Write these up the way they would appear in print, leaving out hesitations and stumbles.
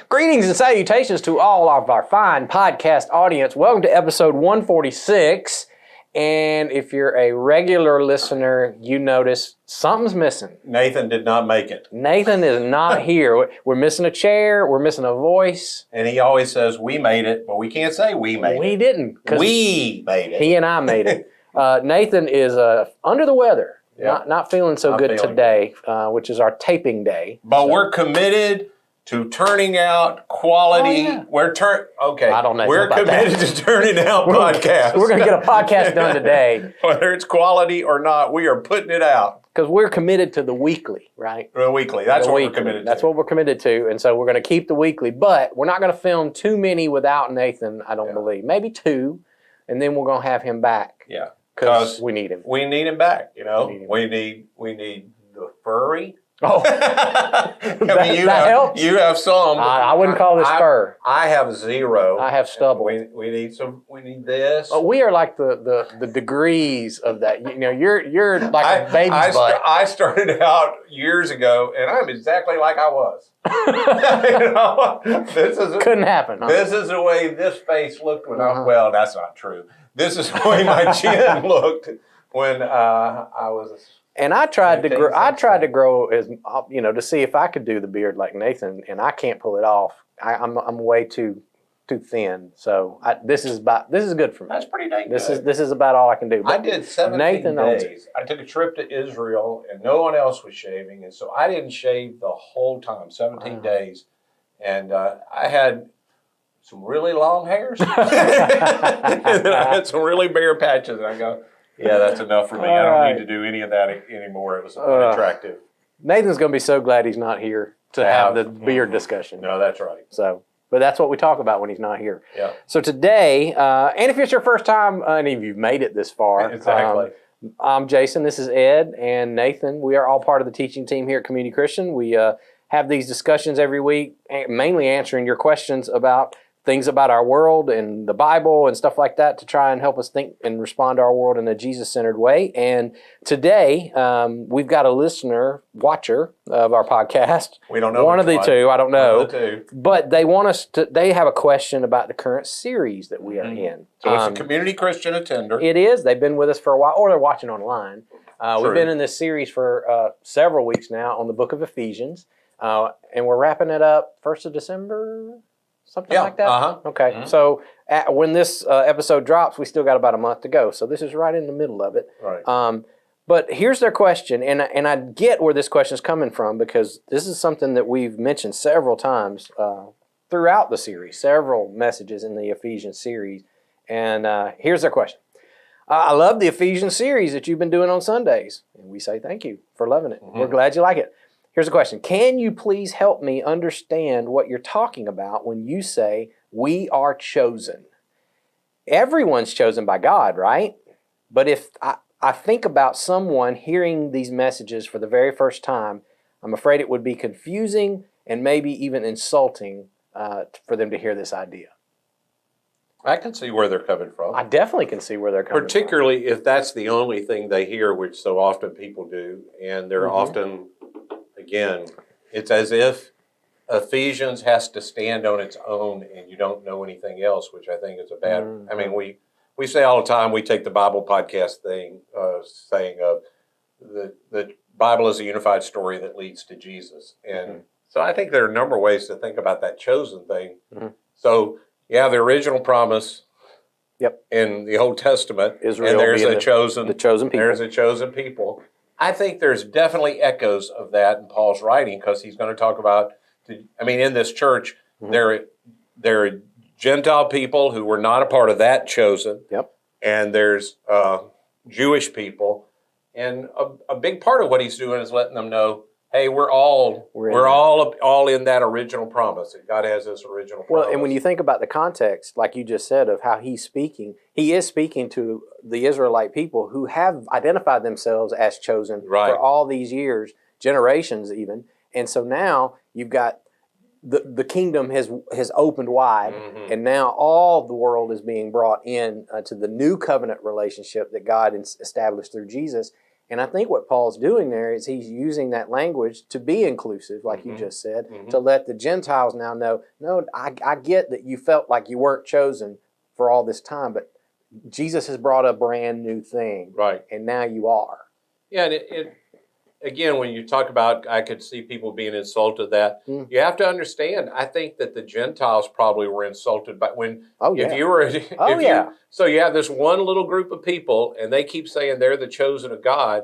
Greetings and salutations to all of our fine podcast audience. Welcome to episode 146. And if you're a regular listener, you notice something's missing. Nathan did not make it. Nathan is not here. We're missing a chair. We're missing a voice. And he always says, we made it, but we can't say we made it. We didn't. We made it. He and I made it. Nathan is under the weather. Yep. Not feeling so good today, which is our taping day. But we're committed to turning out quality. Oh, yeah. I don't know. We're committed to turning out podcasts. We're going to get a podcast done today. Whether it's quality or not, we are putting it out. Because we're committed to the weekly, right? The weekly. That's what we're committed to. That's what we're committed to. And so we're going to keep the weekly. But we're not going to film too many without Nathan, I don't believe. Maybe 2. And then we're going to have him back. Yeah. Because we need him. We need him back, you know. We need the furry. Oh, that helps. You have some. I wouldn't call this fur. I have 0. I have stubble. We need some. We need this. Oh, we are like the degrees of that. You know, you're like a baby's butt. I started out years ago, and I'm exactly like I was. You know, couldn't happen. Huh? This is the way this face looked when I. Well, that's not true. This is the way my chin looked when I was. And I tried to grow. I tried to grow as to see if I could do the beard like Nathan, and I can't pull it off. I'm way too thin. So this is good for me. That's pretty dang good. This is about all I can do. But I did 17 days. I took a trip to Israel, and no one else was shaving, and so I didn't shave the whole time, 17 days, and I had some really long hairs, and then I had some really bare patches, and I go. Yeah, that's enough for me. I don't need to do any of that anymore. It was unattractive. Nathan's going to be so glad he's not here to have the beard discussion. No, that's right. So, but that's what we talk about when he's not here. Yeah. So today, and if it's your first time, any of you've made it this far. Exactly. I'm Jason. This is Ed and Nathan. We are all part of the teaching team here at Community Christian. We have these discussions every week, mainly answering your questions about things about our world and the Bible and stuff like that to try and help us think and respond to our world in a Jesus-centered way. And today, we've got a watcher of our podcast. We don't know. One of the two, I don't know. One of the two. But they want us to, they have a question about the current series that we are in. So it's a Community Christian Attender. It is. They've been with us for a while, or they're watching online. We've been in this series for several weeks now on the book of Ephesians. And we're wrapping it up 1st of December. Something like that? Okay. Mm-hmm. So when this episode drops, we still got about a month to go. So this is right in the middle of it. Right. But here's their question, and I get where this question is coming from because this is something that we've mentioned several times throughout the series, several messages in the Ephesians series. And here's their question. I love the Ephesians series that you've been doing on Sundays. And we say thank you for loving it. Mm-hmm. We're glad you like it. Here's a question. Can you please help me understand what you're talking about when you say we are chosen? Everyone's chosen by God, right? But if I think about someone hearing these messages for the very first time, I'm afraid it would be confusing and maybe even insulting for them to hear this idea. I can see where they're coming from. I definitely can see where they're coming from. Particularly if that's the only thing they hear, which so often people do, and they're often... Again, it's as if Ephesians has to stand on its own and you don't know anything else, which I think is a bad... I mean, we say all the time, we take the Bible podcast thing, saying of the Bible is a unified story that leads to Jesus. And so I think there are a number of ways to think about that chosen thing. Mm-hmm. So, the original promise in the Old Testament, Israel, and there's the chosen people. There's a chosen people. I think there's definitely echoes of that in Paul's writing because he's going to talk about, in this church, there are Gentile people who were not a part of that chosen, and there's Jewish people, and a big part of what he's doing is letting them know, hey, we're all in that original promise. God has this original promise. Well, and when you think about the context, like you just said, of how he's speaking, he is speaking to the Israelite people who have identified themselves as chosen for all these years, generations even. And so now you've got the kingdom has opened wide, and now all the world is being brought in to the new covenant relationship that God established through Jesus. And I think what Paul's doing there is he's using that language to be inclusive, like you just said, to let the Gentiles now know, no, I get that you felt like you weren't chosen for all this time, but Jesus has brought a brand new thing. Right. And now you are. Yeah, and it again, when you talk about, I could see people being insulted that, you have to understand, I think that the Gentiles probably were insulted by if you were, so you have this one little group of people and they keep saying they're the chosen of God.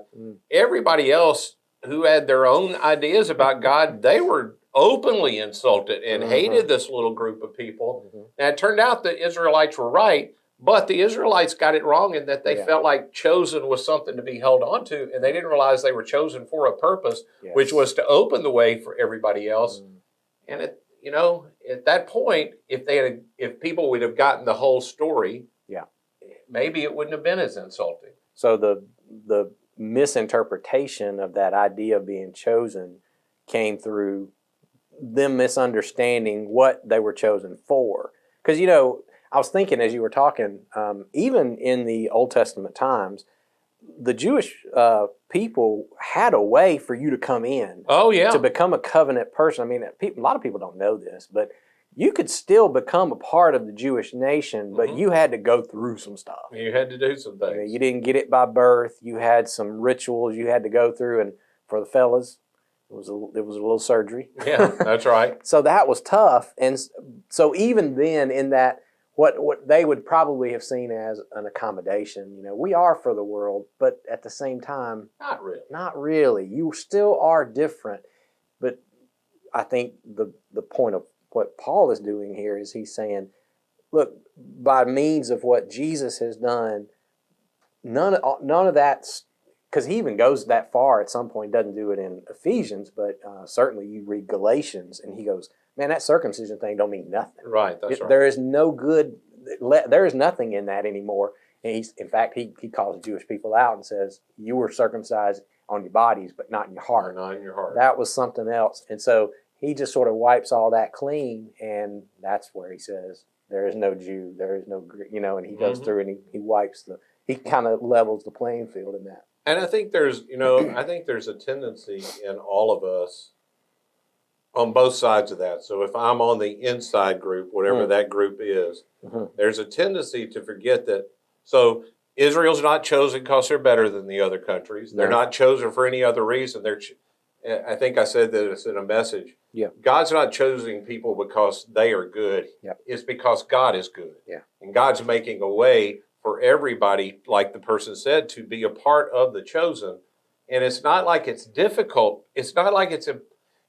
Everybody else who had their own ideas about God, they were openly insulted and hated this little group of people. And it turned out the Israelites were right. But the Israelites got it wrong in that they felt like chosen was something to be held on to, and they didn't realize they were chosen for a purpose, which was to open the way for everybody else. And at that point, if people would have gotten the whole story, maybe it wouldn't have been as insulting. So the misinterpretation of that idea of being chosen came through them misunderstanding what they were chosen for. Because I was thinking as you were talking, even in the Old Testament times, the Jewish people had a way for you to come in. Oh, yeah. To become a covenant person. I mean, a lot of people don't know this, but you could still become a part of the Jewish nation, but you had to go through some stuff. You had to do some things. You didn't get it by birth. You had some rituals you had to go through, and for the fellas, it was a little surgery. Yeah, that's right. So that was tough, and so even then, in that. What they would probably have seen as an accommodation. We are for the world, but at the same time, not really. Not really. You still are different. But I think the point of what Paul is doing here is he's saying, look, by means of what Jesus has done, none of that's, because he even goes that far at some point, doesn't do it in Ephesians, but certainly you read Galatians, and he goes, man, that circumcision thing don't mean nothing. Right, that's right. There is no good, there is nothing in that anymore. And in fact, he calls the Jewish people out and says, you were circumcised on your bodies, but not in your heart. Not in your heart. That was something else. And so he just sort of wipes all that clean, and that's where he says, there is no Jew, there is no Greek, and he goes through and he kind of levels the playing field in that. And I think there's a tendency in all of us on both sides of that. So if I'm on the inside group, whatever that group is, there's a tendency to forget that. So Israel's not chosen because they're better than the other countries. They're not chosen for any other reason. I think I said this in a message. Yeah. God's not choosing people because they are good. Yep. It's because God is good. Yeah. And God's making a way for everybody, like the person said, to be a part of the chosen. And it's not like it's difficult. It's not like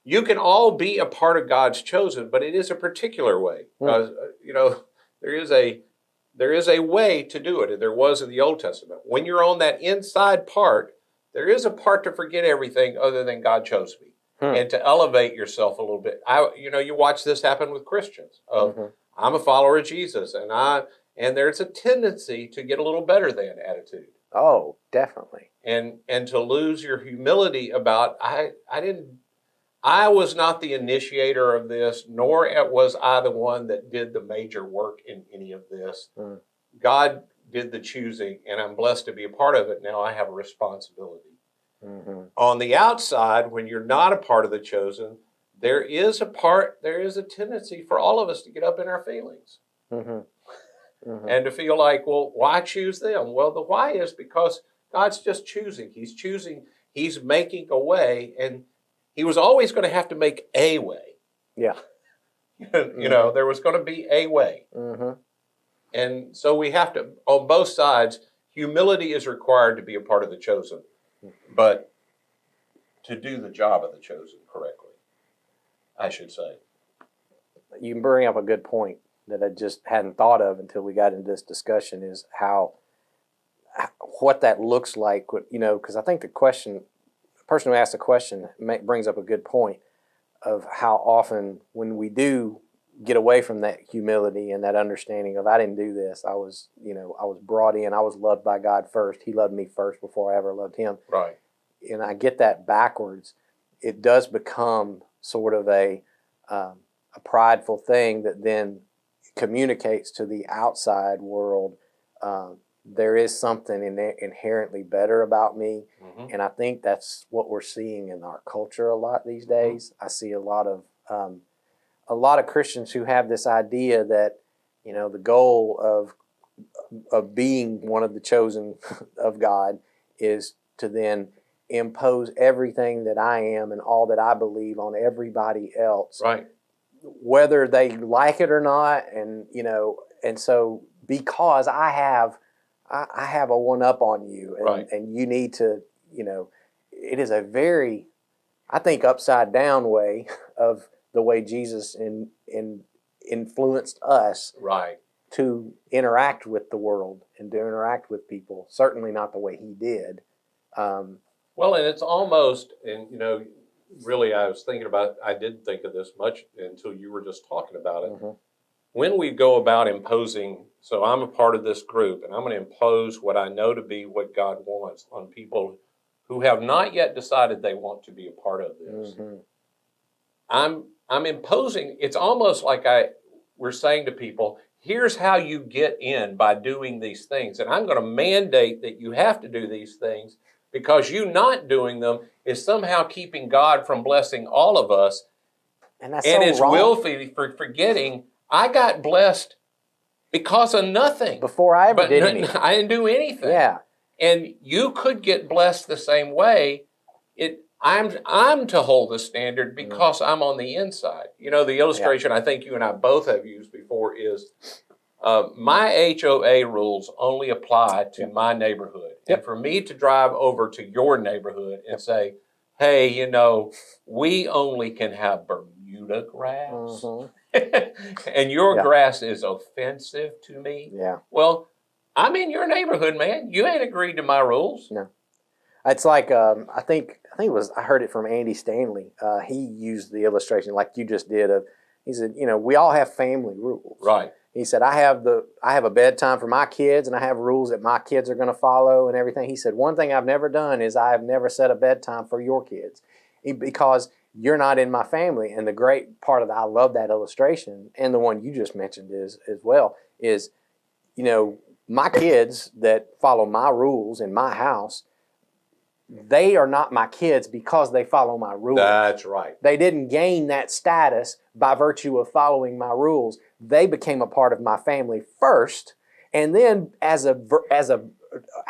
you can all be a part of God's chosen, but it is a particular way. There is a way to do it, and there was in the Old Testament. When you're on that inside part, there is a part to forget everything other than God chose me, and to elevate yourself a little bit. You watch this happen with Christians. I'm a follower of Jesus, and there's a tendency to get a little better than attitude. Oh, definitely. And to lose your humility about I was not the initiator of this, nor was I the one that did the major work in any of this. God did the choosing, and I'm blessed to be a part of it. Now I have a responsibility. On the outside, when you're not a part of the chosen, there is a tendency for all of us to get up in our feelings. And to feel like, well, why choose them? Well, the why is because God's just choosing. He's choosing. He's making a way, and he was always going to have to make a way. Yeah. There was going to be a way. And so we have to, on both sides, humility is required to be a part of the chosen, but to do the job of the chosen correctly, I should say. You bring up a good point that I just hadn't thought of until we got into this discussion, is what that looks like, because I think the person who asked the question brings up a good point of how often when we do get away from that humility and that understanding of, I didn't do this, I was brought in, I was loved by God first, he loved me first before I ever loved him. Right. And I get that backwards. It does become sort of a prideful thing that then communicates to the outside world, there is something inherently better about me. Mhm. And I think that's what we're seeing in our culture a lot these days. I see a lot of Christians who have this idea that, you know, the goal of being one of the chosen of God is to then impose everything that I am and all that I believe on everybody else, Right. whether they like it or not. And, you know, and so because I have a one up on you, and, Right. and you need to, you know, it is a very, I think, upside down way of the way Jesus influenced us Right. to interact with the world and to interact with people. Certainly not the way he did. Well, and it's almost, and you know, really, I didn't think of this much until you were just talking about it. Mhm. When we go about imposing, so I'm a part of this group, and I'm going to impose what I know to be what God wants on people who have not yet decided they want to be a part of this. Mhm. I'm imposing. It's almost like we're saying to people, here's how you get in by doing these things, and I'm going to mandate that you have to do these things because you not doing them is somehow keeping God from blessing all of us, And that's and so it's wrong. willfully for forgetting I got blessed because of nothing. Before I ever did anything. I didn't do anything. Yeah. And you could get blessed the same way. I'm to hold the standard because I'm on the inside. You know, the illustration I think you and I both have used before is my HOA rules only apply to my neighborhood. Yep. And for me to drive over to your neighborhood and say, hey, you know, we only can have Bermuda grass. Mhm. And your Yeah. grass is offensive to me. Yeah. Well, I'm in your neighborhood, man. You ain't agreed to my rules. No. It's like I think it was, I heard it from Andy Stanley. He used the illustration like you just did of, he said, you know, we all have family rules. Right. He said, I have a bedtime for my kids, and I have rules that my kids are going to follow and everything. He said, one thing I've never done is I have never set a bedtime for your kids because you're not in my family. And the great part of that, I love that illustration, and the one you just mentioned is as well, is, you know, my kids that follow my rules in my house, they are not my kids because they follow my rules. That's right. They didn't gain that status by virtue of following my rules. They became a part of my family first, and then as a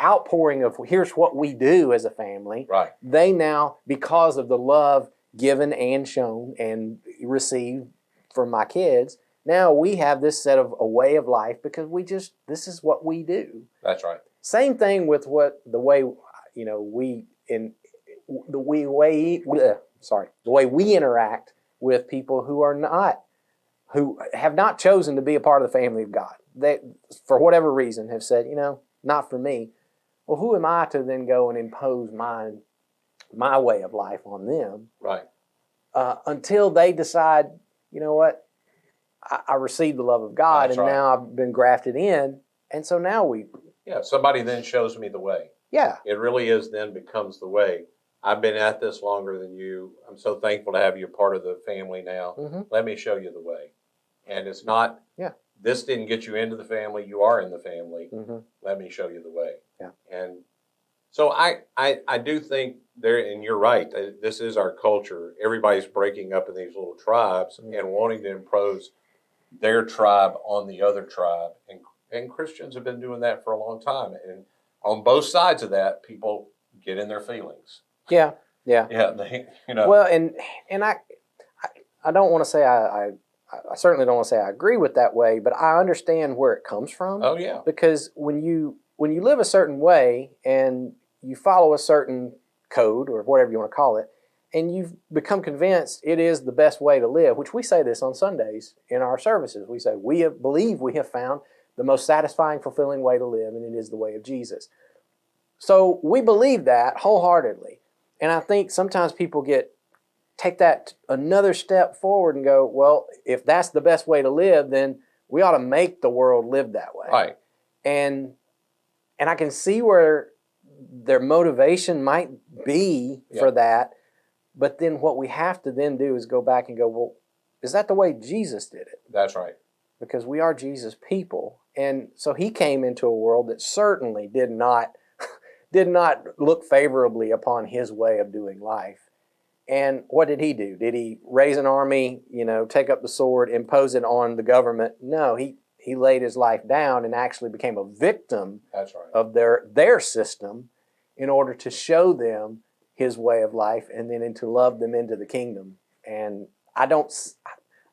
outpouring of here's what we do as a family. Right. They now, because of the love given and shown and received from my kids, now we have this set of a way of life because this is what we do. That's right. Same thing with the way we interact with people who have not chosen to be a part of the family of God. They, for whatever reason, have said, you know, not for me. Well, who am I to then go and impose my way of life on them? Right. Until they decide, you know what, I received the love of God. That's and right. now I've been grafted in, and so now somebody then shows me the way. Yeah. It really is then becomes the way. I've been at this longer than you. I'm so thankful to have you a part of the family now. Mm-hmm. Let me show you the way. And it's not, this didn't get you into the family. You are in the family. Mm-hmm. Let me show you the way. Yeah. And so I do think and you're right, this is our culture. Everybody's breaking up in these little tribes and wanting to impose their tribe on the other tribe. And Christians have been doing that for a long time. And on both sides of that, people get in their feelings. Yeah. Yeah, they, you know. Well, and I don't want to say I certainly don't want to say I agree with that way, but I understand where it comes from. Oh yeah. Because when you live a certain way and you follow a certain code or whatever you want to call it, and you've become convinced it is the best way to live, which we say this on Sundays in our services. We say believe we have found the most satisfying, fulfilling way to live, and it is the way of Jesus. So we believe that wholeheartedly. And I think sometimes people take that another step forward and go, well, if that's the best way to live, then we ought to make the world live that way. Right. And I can see where their motivation might be for that. But then what we have to then do is go back and go, well, is that the way Jesus did it? That's right. Because we are Jesus' people. And so he came into a world that certainly did not look favorably upon his way of doing life. And what did he do? Did he raise an army, take up the sword, impose it on the government? No, he laid his life down and actually became a victim That's right. of their system in order to show them his way of life and then to love them into the kingdom. And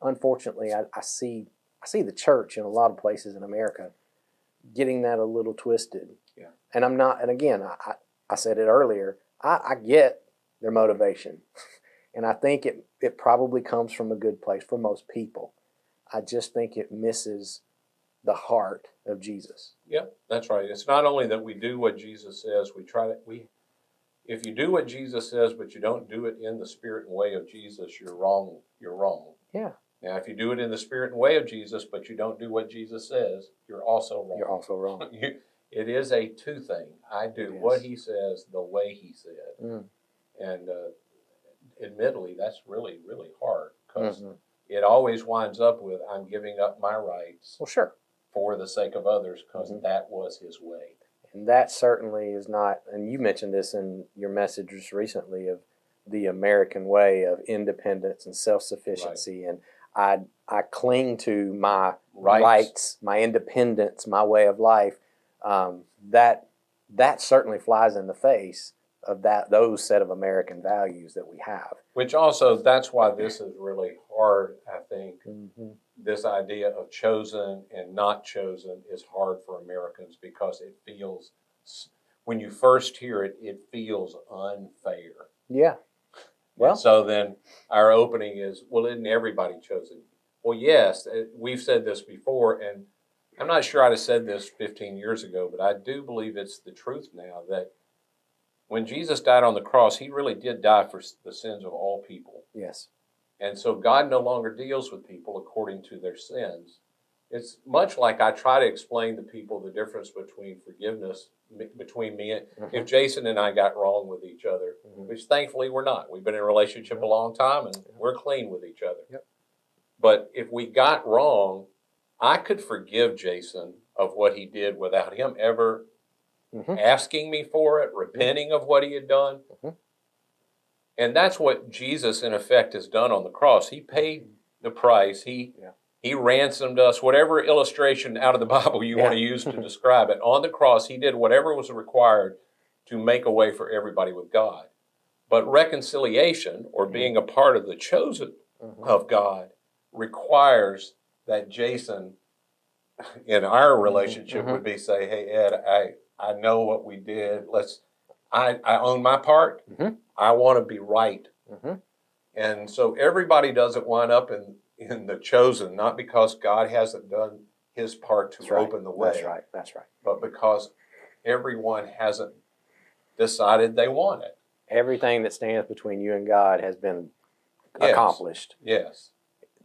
unfortunately, I see the church in a lot of places in America getting that a little twisted. Yeah. And again, I said it earlier, I get their motivation. And I think it probably comes from a good place for most people. I just think it misses the heart of Jesus. Yep, that's right. It's not only that we do what Jesus says, if you do what Jesus says, but you don't do it in the spirit and way of Jesus, you're wrong. You're wrong. Yeah. Now, if you do it in the spirit and way of Jesus, but you don't do what Jesus says, you're also wrong. You're also wrong. It is a two thing. I do what he says the way he said. Mm. And admittedly, that's really, really hard because it always winds up with I'm giving up my rights for the sake of others because that was his way. And that certainly is not, and you mentioned this in your message just recently, of the American way of independence and self-sufficiency. Right. And I cling to my rights, my independence, my way of life. That certainly flies in the face of those set of American values that we have. Which also, that's why this is really hard, I think. This idea of chosen and not chosen is hard for Americans because it feels, when you first hear it, it feels unfair. Yeah. Well, and so then our opening is, well, isn't everybody chosen? Well, yes, we've said this before, and I'm not sure I'd have said this 15 years ago, but I do believe it's the truth now that when Jesus died on the cross, he really did die for the sins of all people. Yes. And so God no longer deals with people according to their sins. It's much like I try to explain to people the difference between forgiveness between me and if Jason and I got wrong with each other, which thankfully we're not. We've been in a relationship a long time and we're clean with each other. Yep. But if we got wrong, I could forgive Jason of what he did without him ever asking me for it, repenting of what he had done. And that's what Jesus, in effect, has done on the cross. He paid the price. He ransomed us. Whatever illustration out of the Bible you want to use to describe it, on the cross, he did whatever was required to make a way for everybody with God. But reconciliation, or being a part of the chosen of God, requires that Jason, in our relationship, would be say, hey, Ed, I know what we did. I own my part. I want to be right. And so everybody doesn't wind up in the chosen, not because God hasn't done his part to open the way. That's right. But because everyone hasn't decided they want it. Everything that stands between you and God has been accomplished. Yes.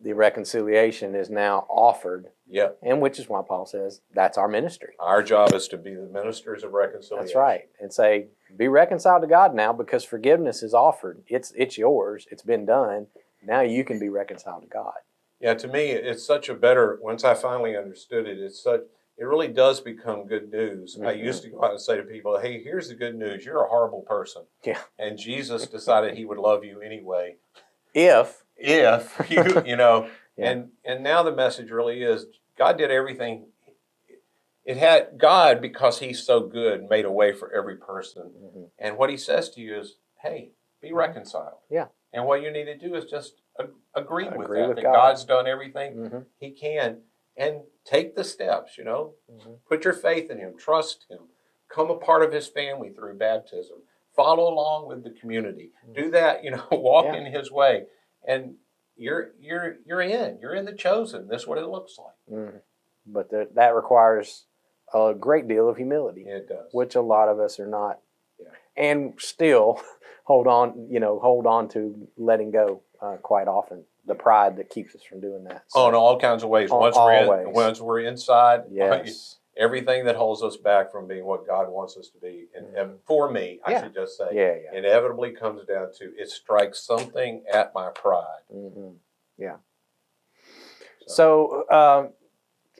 The reconciliation is now offered. Yep. And which is why Paul says that's our ministry. Our job is to be the ministers of reconciliation. That's right. And say, be reconciled to God now because forgiveness is offered. It's yours. It's been done. Now you can be reconciled to God. Yeah, to me, it's such a better, once I finally understood it, it really does become good news. I used to go out and say to people, hey, here's the good news. You're a horrible person. Yeah. And Jesus decided he would love you anyway. If you, and now the message really is God did everything. It had God, because he's so good, made a way for every person. And what he says to you is, hey, be reconciled. Yeah. And what you need to do is just agree with with that God. God's done everything he can, and take the steps, put your faith in him, trust him, become a part of his family through baptism, follow along with the community, do that, walk in his way. And you're in the chosen. That's what it looks like. But that requires a great deal of humility. It does. Which a lot of us are not. Yeah. And still hold on to letting go quite often. The pride that keeps us from doing that. So, in all kinds of ways. Once we're inside, everything that holds us back from being what God wants us to be, and for me, I should just say, inevitably comes down to it strikes something at my pride. Yeah. So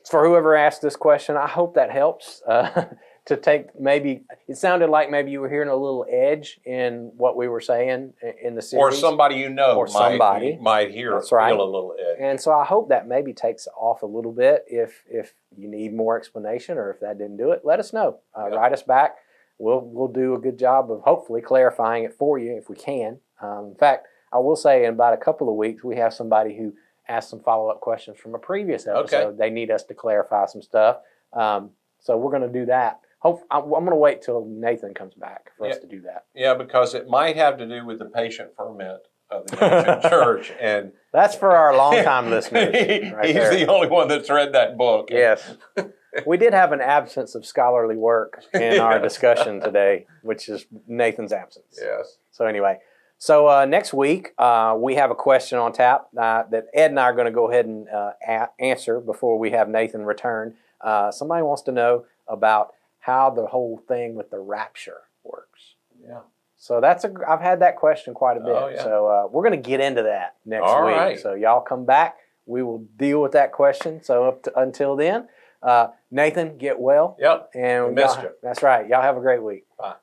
for whoever asked this question, I hope that helps to take maybe, it sounded like maybe you were hearing a little edge in what we were saying in the series. Or somebody you know Or somebody. might hear, That's right. feel a little edge. And so I hope that maybe takes off a little bit. If you need more explanation or if that didn't do it, let us know. Write us back. We'll do a good job of hopefully clarifying it for you if we can. In fact, I will say in about a couple of weeks, we have somebody who asked some follow-up questions from a previous episode. Okay. They need us to clarify some stuff. So we're going to do that. I'm going to wait till Nathan comes back for us to do that. Yeah, because it might have to do with the patient ferment of the ancient church. And that's for our longtime listeners. Right he's there. the only one that's read that book. Yes. We did have an absence of scholarly work in our discussion today, which is Nathan's absence. Yes. So anyway, next week we have a question on tap that Ed and I are going to go ahead and answer before we have Nathan return. Somebody wants to know about how the whole thing with the rapture works. Yeah. So I've had that question quite a bit. Oh, yeah. So we're going to get into that next All week. right. So y'all come back. We will deal with that question. So until then, Nathan, get well. Yep. And We missed you. That's right. Y'all have a great week. Bye.